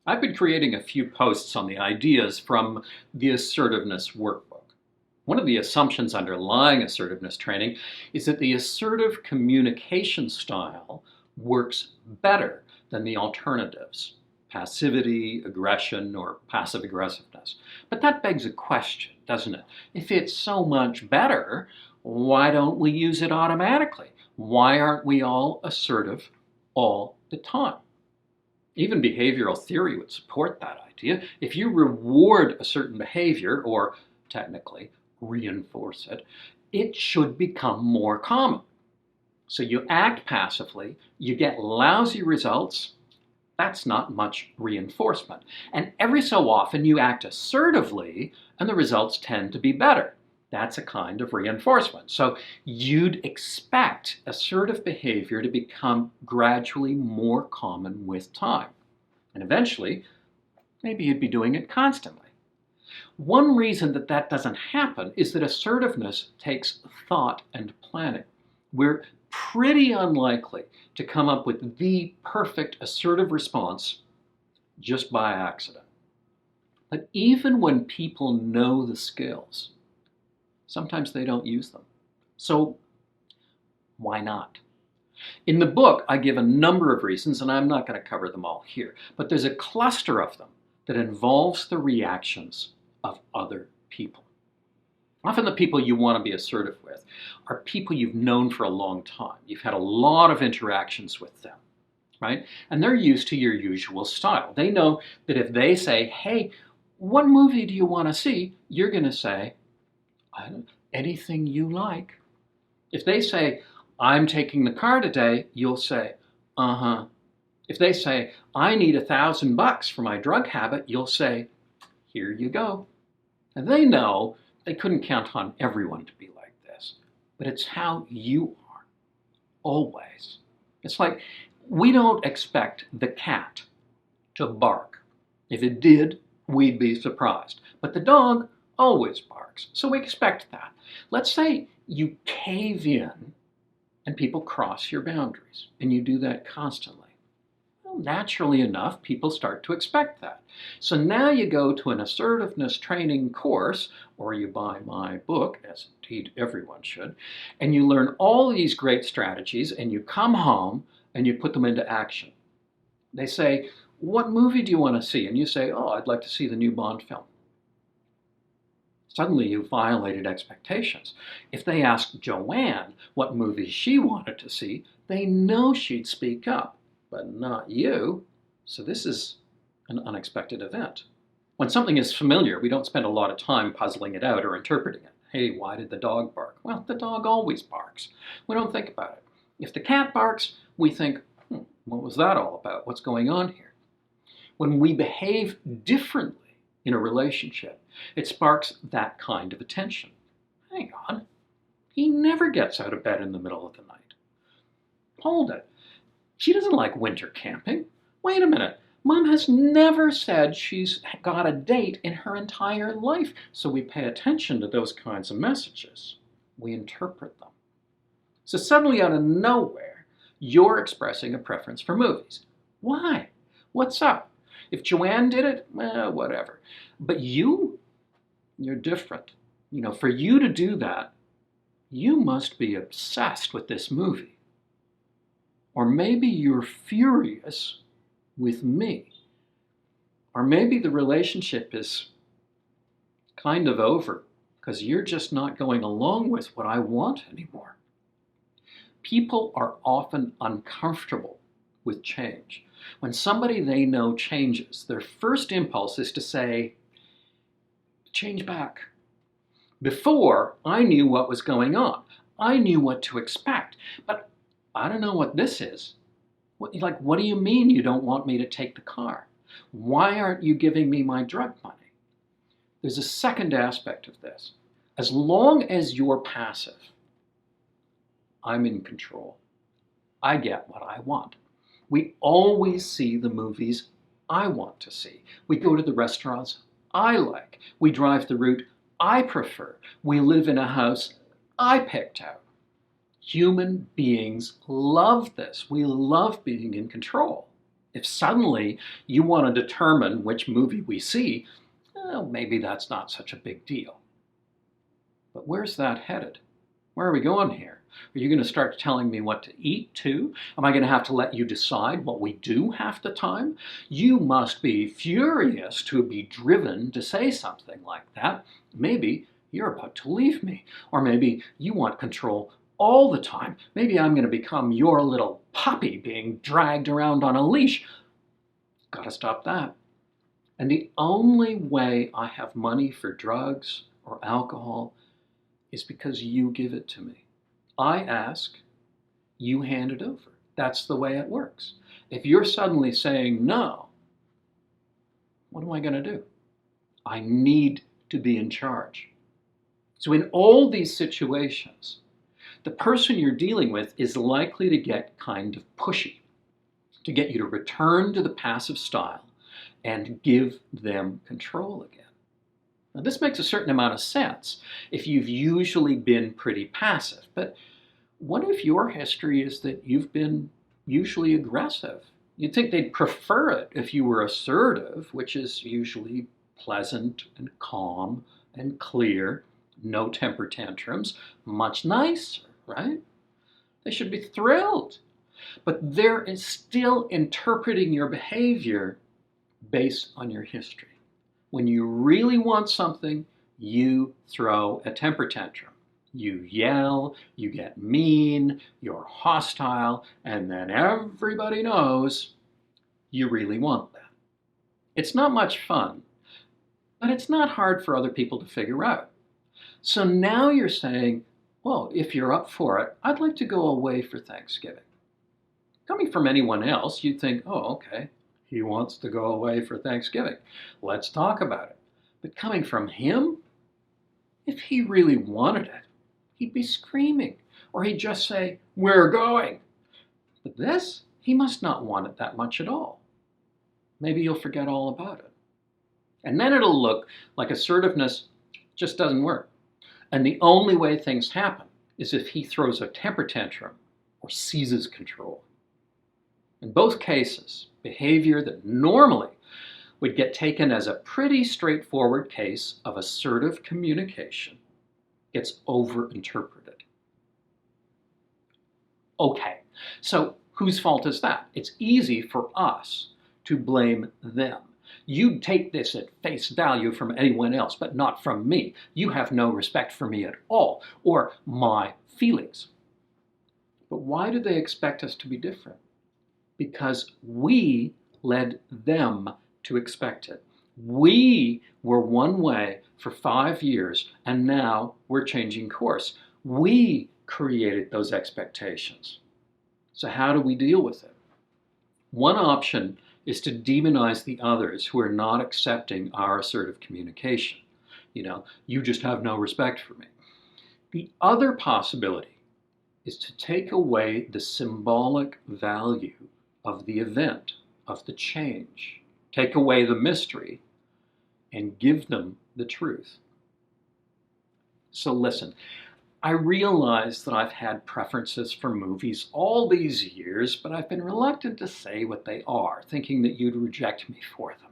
I've been creating a few posts on the ideas from the Assertiveness Workbook. One of the assumptions underlying assertiveness training is that the assertive communication style works better than the alternatives, passivity, aggression, or passive aggressiveness. But that begs a question, doesn't it? If it's so much better, why don't we use it automatically? Why aren't we all assertive all the time? Even behavioral theory would support that idea. If you reward a certain behavior, or technically reinforce it, it should become more common. So you act passively, you get lousy results, that's not much reinforcement. And every so often you act assertively and the results tend to be better. That's a kind of reinforcement. So you'd expect assertive behavior to become gradually more common with time. And eventually, maybe you'd be doing it constantly. One reason that that doesn't happen is that assertiveness takes thought and planning. We're pretty unlikely to come up with the perfect assertive response just by accident. But even when people know the skills, sometimes they don't use them. So why not? In the book, I give a number of reasons, and I'm not going to cover them all here, but there's a cluster of them that involves the reactions of other people. Often the people you want to be assertive with are people you've known for a long time. You've had a lot of interactions with them, right? And they're used to your usual style. They know that if they say, hey, what movie do you want to see? You're going to say, anything you like. If they say, I'm taking the car today, you'll say, uh-huh. If they say, I need $1,000 for my drug habit, you'll say, here you go. And they know they couldn't count on everyone to be like this, but it's how you are, always. It's like we don't expect the cat to bark. If it did, we'd be surprised. But the dog always barks, so we expect that. Let's say you cave in and people cross your boundaries, and you do that constantly. Well, naturally enough, people start to expect that. So now you go to an assertiveness training course, or you buy my book, as indeed everyone should, and you learn all these great strategies, and you come home and you put them into action. They say, what movie do you want to see? And you say, oh, I'd like to see the new Bond film. Suddenly you violated expectations. If they asked Joanne what movie she wanted to see, they know she'd speak up, but not you. So this is an unexpected event. When something is familiar, we don't spend a lot of time puzzling it out or interpreting it. Hey, why did the dog bark? Well, the dog always barks. We don't think about it. If the cat barks, we think, what was that all about? What's going on here? When we behave differently in a relationship, it sparks that kind of attention. Hang on, he never gets out of bed in the middle of the night. Hold it, she doesn't like winter camping. Wait a minute, Mom has never said she's got a date in her entire life. So we pay attention to those kinds of messages. We interpret them. So suddenly out of nowhere, you're expressing a preference for movies. Why? What's up? If Joanne did it, well, whatever. But you're different. You know, for you to do that, you must be obsessed with this movie. Or maybe you're furious with me. Or maybe the relationship is kind of over because you're just not going along with what I want anymore. People are often uncomfortable with change. When somebody they know changes, their first impulse is to say, change back. Before, I knew what was going on. I knew what to expect, but I don't know what this is. What do you mean you don't want me to take the car? Why aren't you giving me my drug money? There's a second aspect of this. As long as you're passive, I'm in control. I get what I want. We always see the movies I want to see. We go to the restaurants I like. We drive the route I prefer. We live in a house I picked out. Human beings love this. We love being in control. If suddenly you want to determine which movie we see, well, maybe that's not such a big deal. But where's that headed? Where are we going here? Are you going to start telling me what to eat too? Am I going to have to let you decide what we do half the time? You must be furious to be driven to say something like that. Maybe you're about to leave me, or maybe you want control all the time. Maybe I'm going to become your little puppy being dragged around on a leash. Gotta stop that. And the only way I have money for drugs or alcohol is because you give it to me. I ask, you hand it over. That's the way it works. If you're suddenly saying no, what am I going to do? I need to be in charge. So in all these situations, the person you're dealing with is likely to get kind of pushy, to get you to return to the passive style and give them control again. Now, this makes a certain amount of sense if you've usually been pretty passive, but what if your history is that you've been usually aggressive? You'd think they'd prefer it if you were assertive, which is usually pleasant and calm and clear, no temper tantrums, much nicer, right? They should be thrilled. But they're still interpreting your behavior based on your history. When you really want something, you throw a temper tantrum. You yell, you get mean, you're hostile, and then everybody knows you really want that. It's not much fun, but it's not hard for other people to figure out. So now you're saying, well, if you're up for it, I'd like to go away for Thanksgiving. Coming from anyone else, you'd think, oh, okay, he wants to go away for Thanksgiving. Let's talk about it. But coming from him, if he really wanted it, he'd be screaming, or he'd just say, we're going. But this, he must not want it that much at all. Maybe you'll forget all about it. And then it'll look like assertiveness just doesn't work. And the only way things happen is if he throws a temper tantrum or seizes control. In both cases, behavior that normally would get taken as a pretty straightforward case of assertive communication gets overinterpreted. Okay, so whose fault is that? It's easy for us to blame them. You take this at face value from anyone else, but not from me. You have no respect for me at all, or my feelings. But why do they expect us to be different? Because we led them to expect it. We were one way for 5 years, and now we're changing course. We created those expectations. So how do we deal with it? One option is to demonize the others who are not accepting our assertive communication. You just have no respect for me. The other possibility is to take away the symbolic value of the event, of the change. Take away the mystery and give them the truth. So listen, I realize that I've had preferences for movies all these years, but I've been reluctant to say what they are, thinking that you'd reject me for them.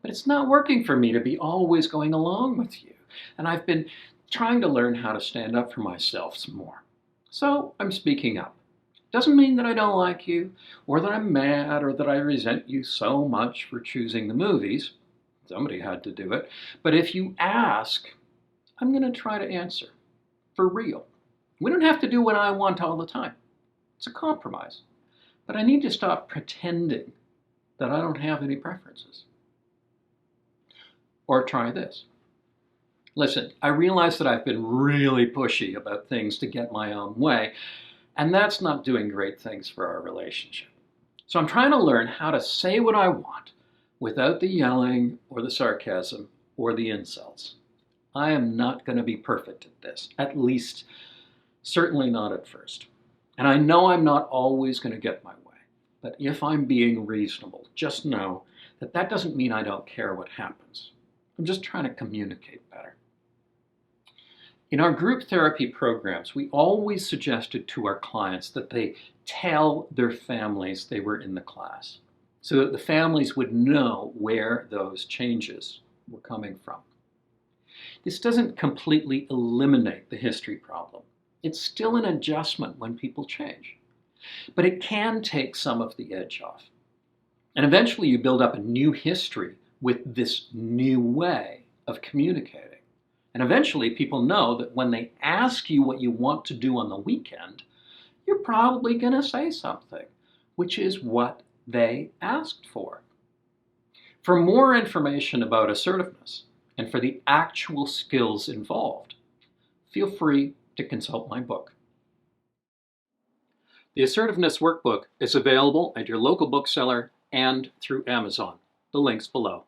But it's not working for me to be always going along with you, and I've been trying to learn how to stand up for myself some more. So I'm speaking up. Doesn't mean that I don't like you, or that I'm mad, or that I resent you so much for choosing the movies. Somebody had to do it. But if you ask, I'm going to try to answer. For real. We don't have to do what I want all the time. It's a compromise. But I need to stop pretending that I don't have any preferences. Or try this. Listen, I realize that I've been really pushy about things to get my own way, and that's not doing great things for our relationship. So I'm trying to learn how to say what I want without the yelling or the sarcasm or the insults. I am not going to be perfect at this, at least certainly not at first. And I know I'm not always going to get my way, but if I'm being reasonable, just know that that doesn't mean I don't care what happens. I'm just trying to communicate better. In our group therapy programs, we always suggested to our clients that they tell their families they were in the class. so that the families would know where those changes were coming from. This doesn't completely eliminate the history problem. It's still an adjustment when people change. But it can take some of the edge off. And eventually you build up a new history with this new way of communicating. And eventually people know that when they ask you what you want to do on the weekend, you're probably going to say something, which is what they asked for. For more information about assertiveness and for the actual skills involved, feel free to consult my book. The Assertiveness Workbook is available at your local bookseller and through Amazon. The link's below.